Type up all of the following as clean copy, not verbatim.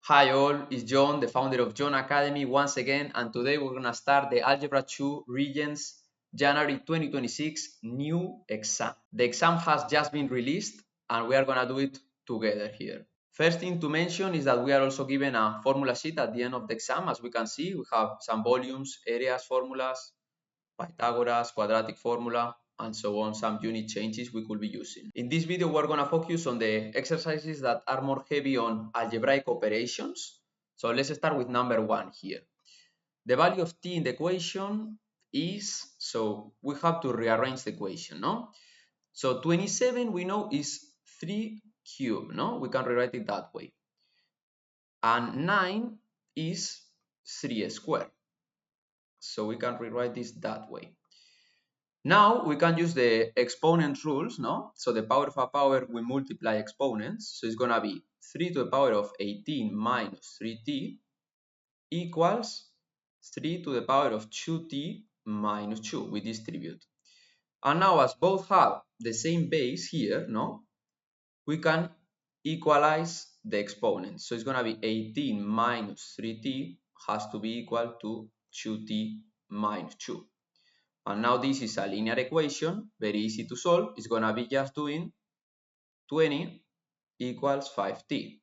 Hi all, it's John, the founder of John Academy once again, and today we're gonna start the Algebra 2 Regents January 2026 new exam. The exam has just been released and we are gonna do it together here. First thing to mention is that we are also given a formula sheet at the end of the exam. As we can see, we have some volumes, areas, formulas, Pythagoras, quadratic formula, and so on, some unit changes we could be using. In this video, we're going to focus on the exercises that are more heavy on algebraic operations. So let's start with number 1 here. The value of t in the equation is, so we have to rearrange the equation, no? So 27 we know is 3 cubed, no? We can rewrite it that way. And 9 is 3 squared. So we can rewrite this that way. Now we can use the exponent rules, no? So the power of a power, we multiply exponents. So it's gonna be 3 to the power of 18 minus 3t equals 3 to the power of 2t minus 2. We distribute. And now as both have the same base here, no? We can equalize the exponents. So it's gonna be 18 minus 3t has to be equal to 2t minus 2. And now this is a linear equation, very easy to solve. It's gonna be just doing 20 equals 5t.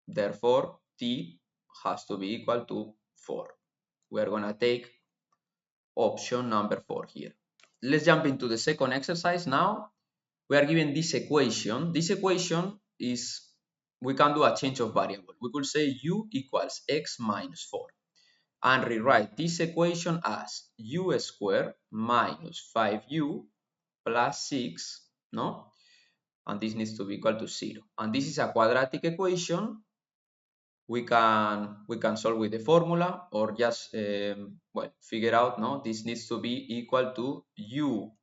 Therefore, t has to be equal to 4. We're gonna take option number 4 here. Let's jump into the second exercise now. We are given this equation. This equation is, we can do a change of variable. We could say u equals x minus 4. And rewrite this equation as u squared minus 5u plus 6, no? And this needs to be equal to 0. And this is a quadratic equation. We can solve with the formula or just figure out, no? This needs to be equal to u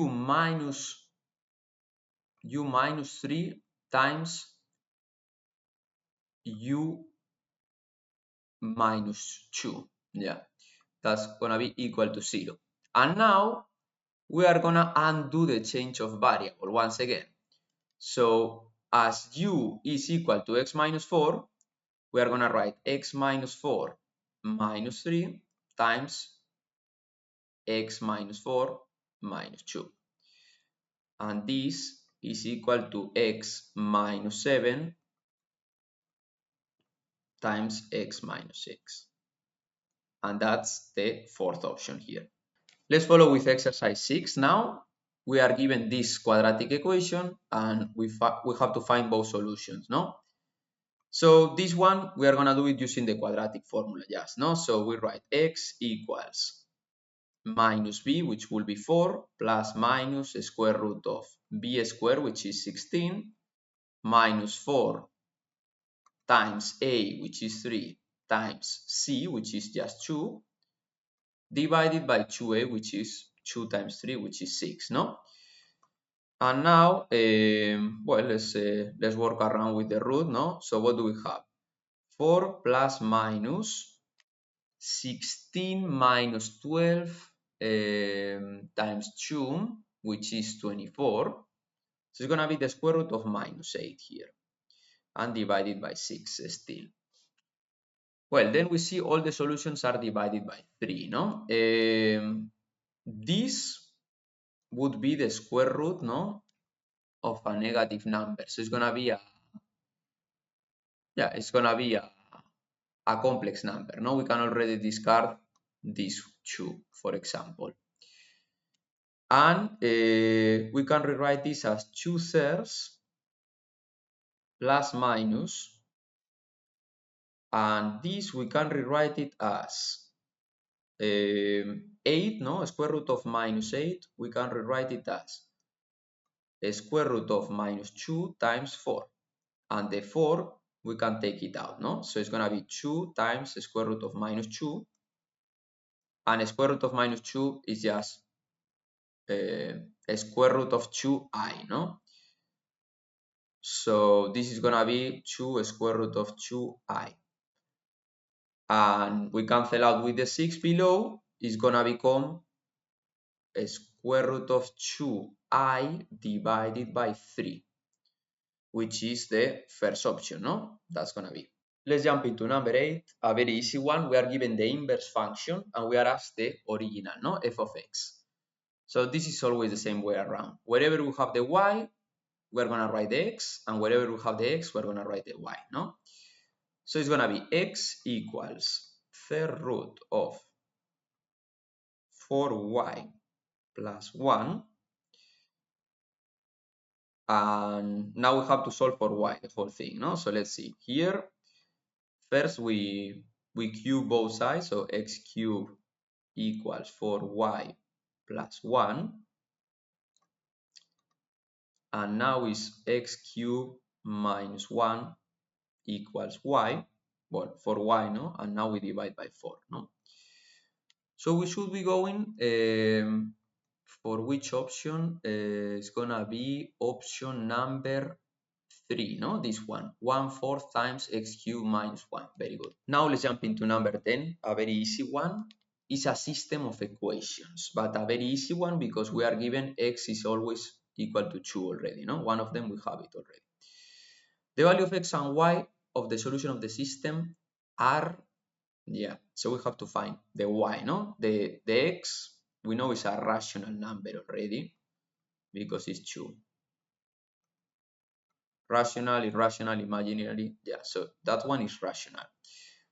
minus 3 times u minus 2. Yeah, that's gonna be equal to 0. And now we are gonna undo the change of variable once again. So as u is equal to x minus 4, we are gonna write x minus 4 minus 3 times x minus 4 minus 2. And this is equal to x minus 7 times x minus 6. And that's the fourth option here. Let's follow with exercise 6 now. We are given this quadratic equation and we have to find both solutions, no? So this one, we are gonna do it using the quadratic formula just, no? So we write x equals minus b, which will be 4, plus minus square root of b squared, which is 16, minus 4 times a, which is 3, times c, which is just 2, divided by 2a, which is 2 times 3, which is 6, no? And now, let's work around with the root, no? So what do we have? 4 plus minus 16 minus 12 times 2, which is 24. So it's gonna be the square root of minus 8 here, and divided by 6 still. Well, then we see all the solutions are divided by 3, no? This would be the square root, no, of a negative number. So it's gonna be a complex number. No, we can already discard these 2, for example. And we can rewrite this as 2/3 plus minus, and this we can rewrite it as 8, no, square root of minus 8, we can rewrite it as a square root of minus 2 times 4, and the 4 we can take it out, no? So it's gonna be 2 times the square root of minus 2, and the square root of minus 2 is just a square root of 2i, no? So this is gonna be 2 square root of 2i. And we cancel out with the 6 below, it's gonna become a square root of 2i divided by 3, which is the first option, no? That's gonna be. Let's jump into number 8, a very easy one. We are given the inverse function and we are asked the original, no? F of x. So this is always the same way around. Wherever we have the y, we're gonna write the x, and wherever we have the x, we're gonna write the y, no? So it's gonna be x equals third root of 4y plus 1. And now we have to solve for y, the whole thing, no? So let's see. Here, first we cube both sides, so x cubed equals 4y plus 1. And now is x cubed minus 1 equals y. Well, for y, no? And now we divide by 4, no? So we should be going for which option? It's gonna be option number 3, no? This one, 1/4 times x cubed minus 1. Very good. Now let's jump into number 10, a very easy one. It's a system of equations, but a very easy one because we are given x is always equal to 2 already, no? One of them we have it already. The value of x and y of the solution of the system are, yeah, so we have to find the y, no? The x, we know is a rational number already because it's 2. Rational, irrational, imaginary, yeah, so that one is rational.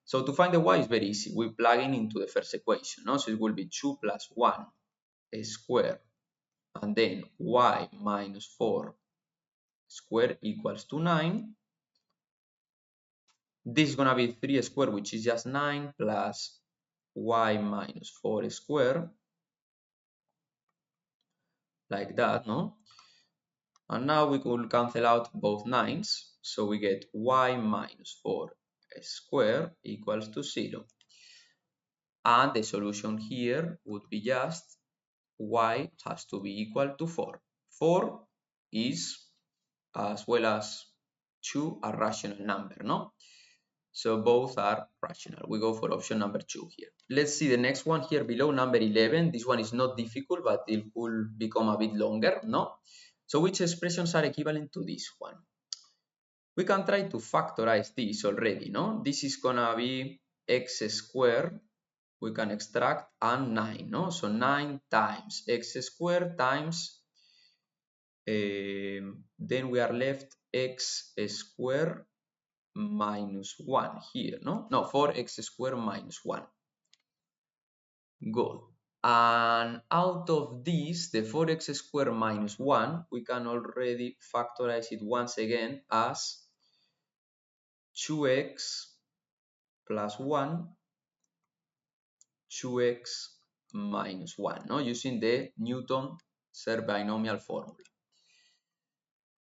So to find the y is very easy. We plug in into the first equation, no? So it will be 2 plus 1 squared, and then y minus 4 squared equals to 9. This is gonna be 3 squared, which is just 9, plus y minus 4 squared, like that, no? And now we could cancel out both 9s, so we get y minus 4 squared equals to 0. And the solution here would be just y has to be equal to 4. 4 is, as well as 2, a rational number, no? So both are rational. We go for option number 2 here. Let's see the next one here below, number 11. This one is not difficult, but it will become a bit longer, no? So which expressions are equivalent to this one? We can try to factorize this already, no? This is gonna be x squared. We can extract and 9, no? So 9 times x squared times, then we are left x squared minus 1 here, no? No, 4x squared minus 1. Good. And out of this, the 4x squared minus 1, we can already factorize it once again as 2x plus 1, 2x minus 1, no? Using the Newton served binomial formula.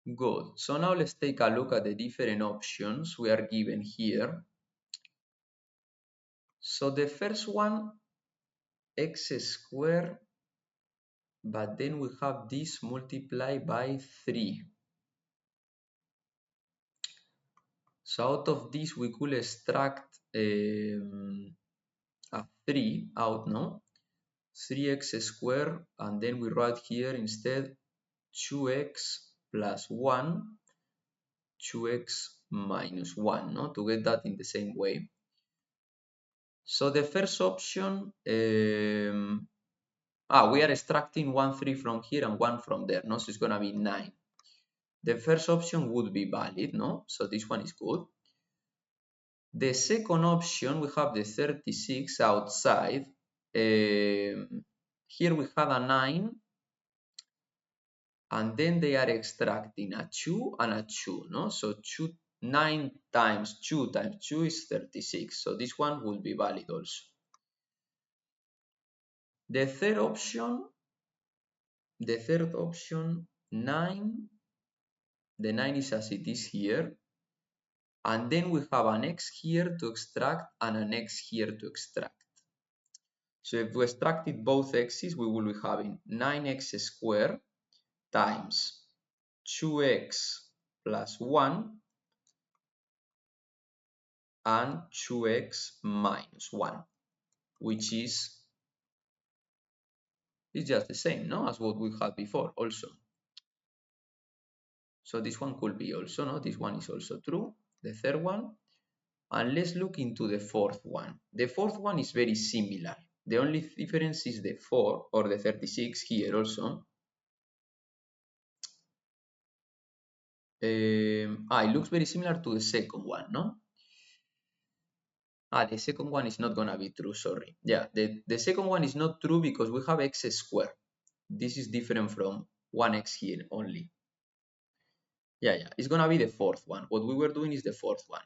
Good. So now let's take a look at the different options we are given here. So the first one, x squared, but then we have this multiplied by 3. So out of this we could extract a 3 out, no? 3x squared, and then we write here instead 2x plus 1, 2x minus 1, no? To get that in the same way. So the first option, we are extracting 1 3 from here and 1 from there, no? So it's gonna be 9. The first option would be valid, no? So this one is good. The second option, we have the 36 outside. Here we have a 9, and then they are extracting a 2 and a 2, no? So 9 times 2 times 2 is 36. So this one will be valid also. The third option, 9, the 9 is as it is here. And then we have an x here to extract and an x here to extract. So if we extracted both x's, we will be having 9x squared times 2x plus 1 and 2x minus 1, which is just the same, no, as what we had before also. So this one could be also, no? This one is also true, the third one. And let's look into the fourth one. The fourth one is very similar. The only difference is the 4 or the 36 here also. It looks very similar to the second one, no? The second one is not gonna be true, sorry. Yeah, the second one is not true because we have x squared. This is different from 1x here only. Yeah, it's gonna be the fourth one. What we were doing is the fourth one.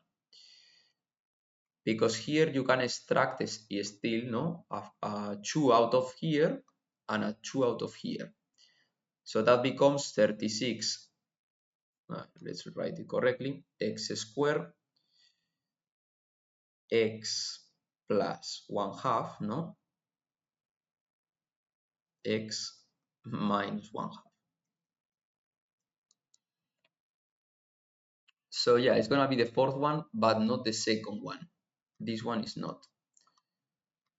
Because here you can extract still, no? A 2 out of here and a 2 out of here. So that becomes 36. Let's write it correctly. X squared x plus 1/2, no? X minus 1/2. So yeah, it's gonna be the fourth one, but not the second one. This one is not.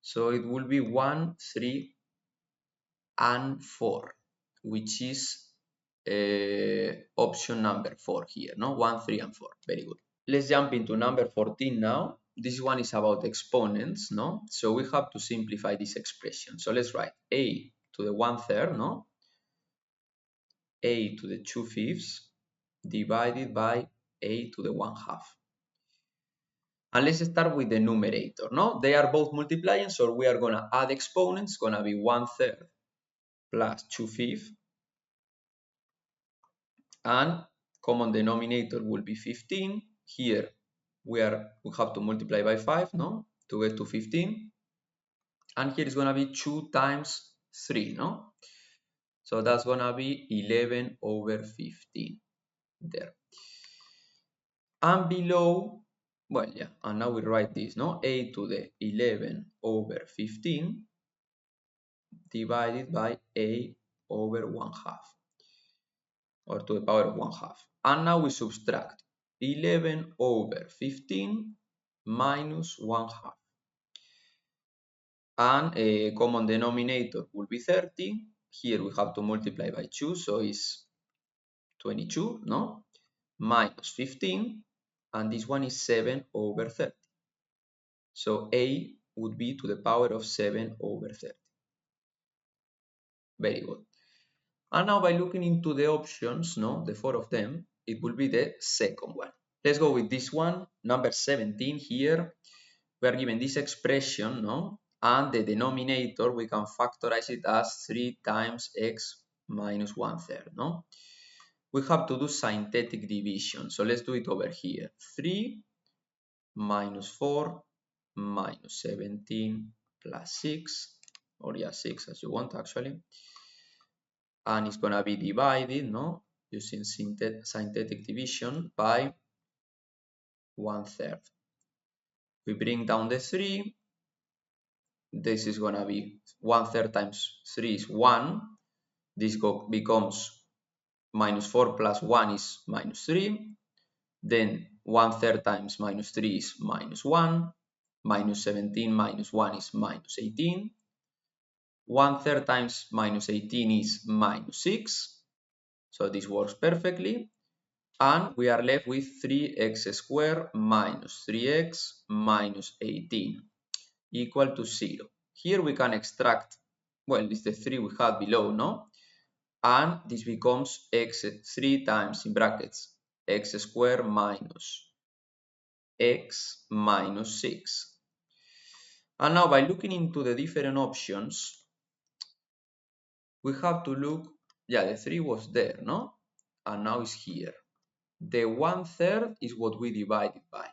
So it will be 1, 3, and 4, which is option number 4 here, no? 1, 3, and 4. Very good. Let's jump into number 14 now. This one is about exponents, no? So we have to simplify this expression. So let's write a to the 1/3, no? A to the 2/5 divided by a to the 1/2. And let's start with the numerator, no? They are both multiplying, so we are gonna add exponents, gonna be 1/3 plus 2/5, and common denominator will be 15. Here we have to multiply by 5, no? To get to 15. And here is gonna be 2 times 3, no? So that's gonna be 11 over 15 there. And below, well, yeah, and now we write this, no? A to the 11 over 15 divided by a over 1/2, or to the power of 1/2. And now we subtract 11 over 15 minus 1/2. And a common denominator will be 30. Here we have to multiply by 2, so it's 22, no? Minus 15, and this one is 7 over 30. So a would be to the power of 7 over 30. Very good. And now by looking into the options, no, the 4 of them, it will be the second one. Let's go with this one, number 17 here. We are given this expression, no? And the denominator, we can factorize it as 3 times x minus 1/3, no? We have to do synthetic division. So let's do it over here. 3 minus 4 minus 17 plus 6, or yeah, 6 as you want actually. And it's gonna be divided, no? Using synthetic division by 1/3. We bring down the 3. This is gonna be 1/3 times 3 is 1. This becomes minus 4 plus 1 is minus 3. Then 1/3 times minus 3 is minus 1. Minus 17 minus 1 is minus 18. 1/3 times minus 18 is minus 6. So this works perfectly. And we are left with 3x squared minus 3x minus 18 equal to 0. Here we can extract, well, it's the 3 we had below, no? And this becomes x 3 times, in brackets, x squared minus x minus 6. And now by looking into the different options, we have to look, yeah, the 3 was there, no? And now it's here. The 1/3 is what we divided by.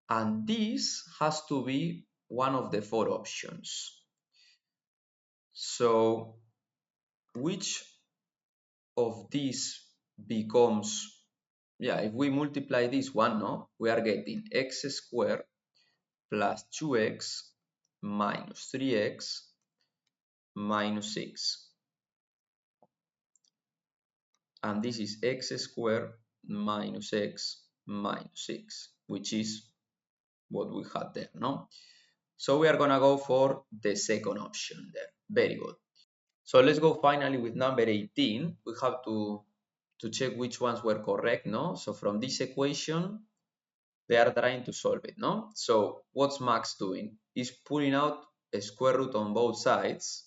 And this has to be one of the 4 options. So which of these becomes, yeah, if we multiply this one, no, we are getting x squared plus 2x minus 3x minus 6. And this is x squared minus x minus 6, which is what we had there, no? So we are gonna go for the second option there. Very good. So let's go finally with number 18. We have to to check which ones were correct, no? So from this equation, they are trying to solve it, no? So what's Max doing? He's pulling out a square root on both sides,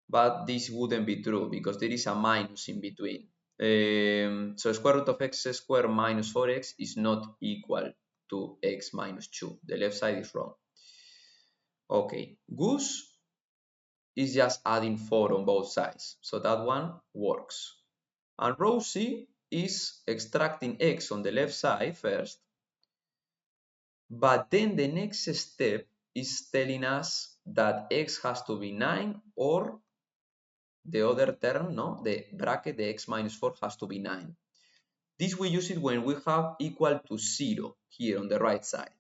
but this wouldn't be true because there is a minus in between. So square root of x squared minus 4x is not equal to x minus 2. The left side is wrong. Okay, Goose is just adding 4 on both sides, so that one works. And Rosie is extracting x on the left side first, but then the next step is telling us that x has to be 9, or the other term, no, the bracket, the x minus 4 has to be 9. This we use it when we have equal to 0 here on the right side.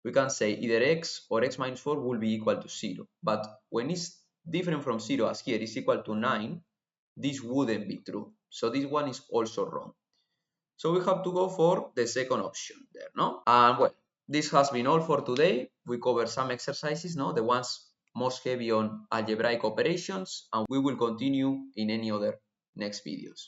We can say either x or x minus 4 will be equal to 0. But when it's different from 0, as here is equal to 9, this wouldn't be true. So this one is also wrong. So we have to go for the second option there, no? And well, this has been all for today. We covered some exercises, no? The ones most heavy on algebraic operations, and we will continue in any other next videos.